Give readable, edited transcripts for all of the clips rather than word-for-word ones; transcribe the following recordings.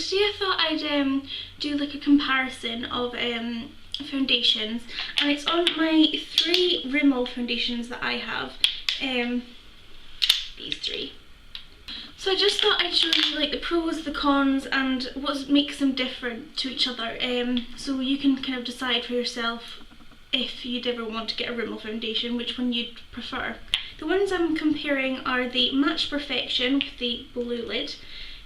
today I thought I'd do like a comparison of foundations, and it's on my 3 RIMMEL foundations that I have, these 3. So I just thought I'd show you like the pros, the cons, and what makes them different to each other, so you can kind of decide for yourself if you'd ever want to get a RIMMEL foundation, which one you'd prefer. The ones I'm comparing are the Match Perfection with the blue lid,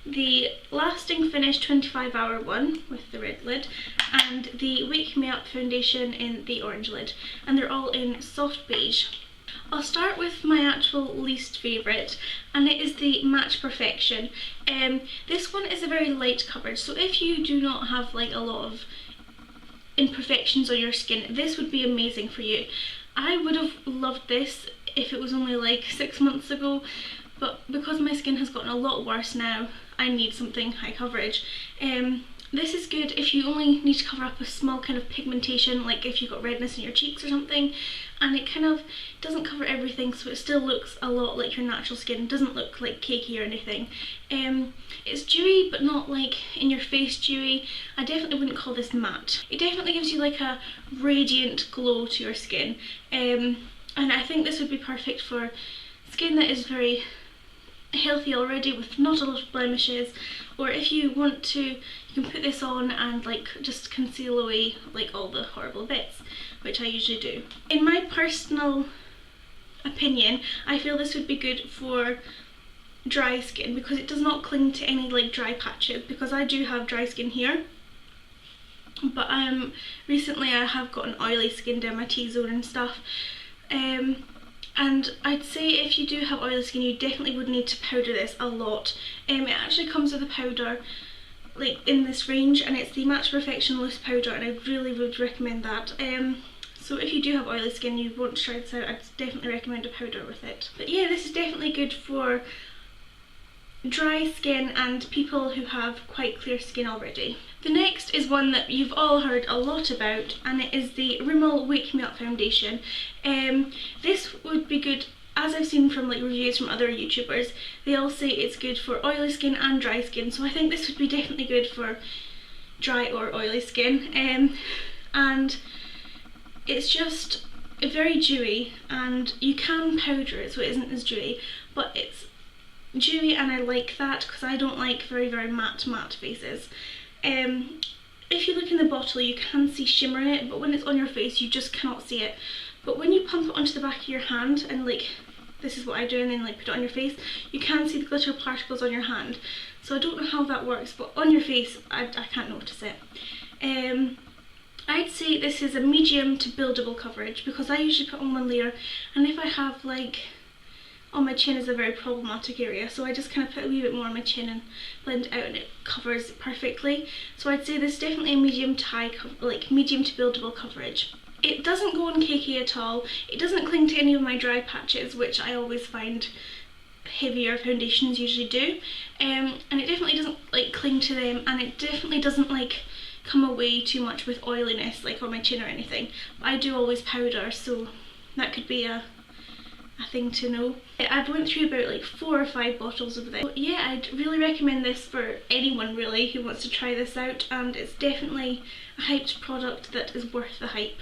the Lasting Finish 25-hour one with the red lid, and the Wake Me Up foundation in the orange lid, and they're all in soft beige. I'll start with my actual least favourite, and it is the Match Perfection. This one is a very light coverage, so if you do not have like a lot of imperfections on your skin, this would be amazing for you. I would have loved this if it was only like 6 months ago, but because my skin has gotten a lot worse now, I need something high coverage. This is good if you only need to cover up a small kind of pigmentation, like if you've got redness in your cheeks or something, and it kind of doesn't cover everything, so it still looks a lot like your natural skin. It doesn't look like cakey or anything. It's dewy, but not like in your face dewy. I definitely wouldn't call this matte. It definitely gives you like a radiant glow to your skin, and I think this would be perfect for skin that is very healthy already with not a lot of blemishes, or if you want to, you can put this on and like just conceal away like all the horrible bits, which I usually do. In my personal opinion, I feel this would be good for dry skin because it does not cling to any like dry patches, because I do have dry skin here, but recently I have gotten oily skin down my T-zone and stuff, and I'd say if you do have oily skin, you definitely would need to powder this a lot. It actually comes with a powder like in this range, and it's the Match Perfection loose powder, and I really would recommend that. So if you do have oily skin, you want to try this out, I'd definitely recommend a powder with it. But yeah, this is definitely good for dry skin and people who have quite clear skin already. The next is one that you've all heard a lot about, and it is the RIMMEL Wake Me Up foundation. This would be good, as I've seen from like reviews from other YouTubers, they all say it's good for oily skin and dry skin, so I think this would be definitely good for dry or oily skin. And it's just very dewy, and you can powder it so it isn't as dewy, but it's dewy, and I like that because I don't like very matte faces. If you look in the bottle, you can see shimmer in it, but when it's on your face you just cannot see it. But when you pump it onto the back of your hand, and like this is what I do, and then like put it on your face, you can see the glitter particles on your hand. So I don't know how that works, but on your face I can't notice it. I'd say this is a medium to buildable coverage, because I usually put on one layer, and if I have like, on my chin is a very problematic area, so I just kind of put a wee bit more on my chin and blend it out, and it covers perfectly. So I'd say this is definitely a medium to high, like medium to buildable coverage. It doesn't go on cakey at all. It doesn't cling to any of my dry patches, which I always find heavier foundations usually do, and it definitely doesn't like cling to them, and it definitely doesn't like come away too much with oiliness like on my chin or anything. But I do always powder, so that could be a thing to know. I've went through about like 4 or 5 bottles of this. So yeah, I'd really recommend this for anyone really who wants to try this out, and it's definitely a hyped product that is worth the hype.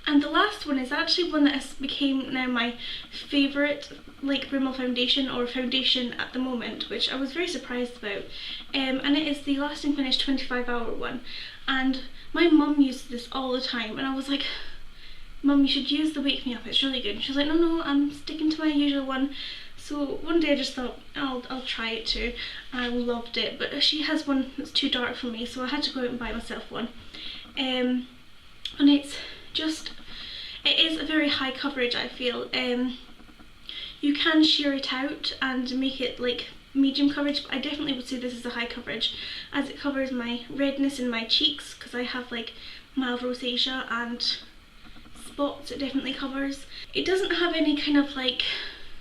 And the last one is actually one that has became now my favourite like RIMMEL foundation, or foundation at the moment, which I was very surprised about, and it is the Lasting Finish 25-hour one. And my mum uses this all the time, and I was like, Mum, you should use the Wake Me Up, it's really good. And she was like, no, I'm sticking to my usual one. So one day I just thought, I'll try it too. I loved it, but she has one that's too dark for me, so I had to go out and buy myself one. And it's just, it is a very high coverage, I feel. You can sheer it out and make it like medium coverage, but I definitely would say this is a high coverage, as it covers my redness in my cheeks, because I have like mild rosacea and spots. It definitely covers. It doesn't have any kind of like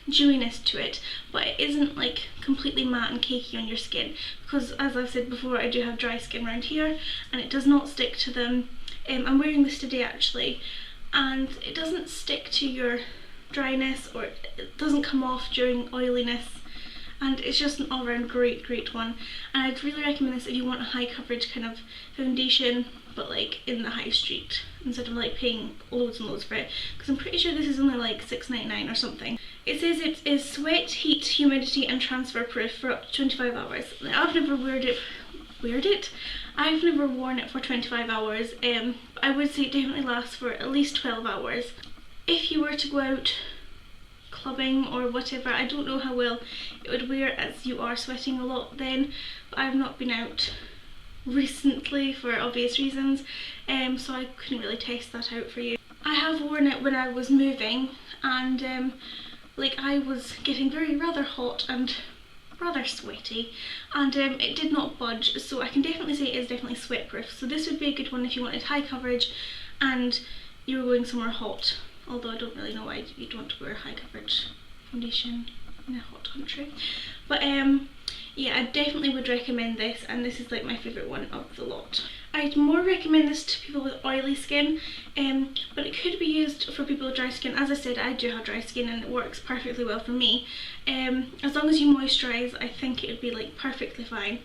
dewiness to it, but it isn't like completely matte and cakey on your skin, because as I've said before, I do have dry skin around here, and it does not stick to them. I'm wearing this today actually, and it doesn't stick to your dryness, or it doesn't come off during oiliness, and it's just an all-round great one, and I'd really recommend this if you want a high coverage kind of foundation, but like in the high street, instead of like paying loads and loads for it, because I'm pretty sure this is only like £6.99 or something. It says it is sweat, heat, humidity and transfer proof for up to 25 hours. I've never I've never worn it for 25 hours. I would say it definitely lasts for at least 12 hours. If you were to go out clubbing or whatever, I don't know how well it would wear, as you are sweating a lot then, but I've not been out recently for obvious reasons, so I couldn't really test that out for you. I have worn it when I was moving, and like I was getting rather hot and rather sweaty, and it did not budge, so I can definitely say it is definitely sweat proof. So this would be a good one if you wanted high coverage and you were going somewhere hot, although I don't really know why you'd want to wear high coverage foundation in a hot country. But yeah, I definitely would recommend this, and this is like my favourite one of the lot. I'd more recommend this to people with oily skin, but it could be used for people with dry skin. As I said, I do have dry skin and it works perfectly well for me. As long as you moisturise, I think it would be like perfectly fine.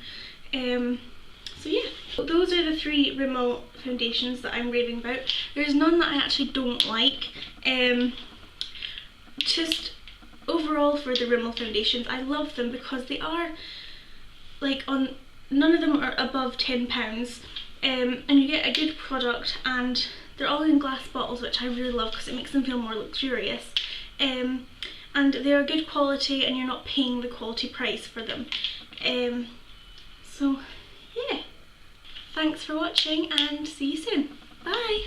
So yeah, those are the 3 Rimmel foundations that I'm raving about. There's none that I actually don't like. Just overall for the Rimmel foundations, I love them because they are like none of them are above £10, and you get a good product, and they're all in glass bottles, which I really love because it makes them feel more luxurious, and they're good quality and you're not paying the quality price for them. So yeah, thanks for watching and see you soon. Bye!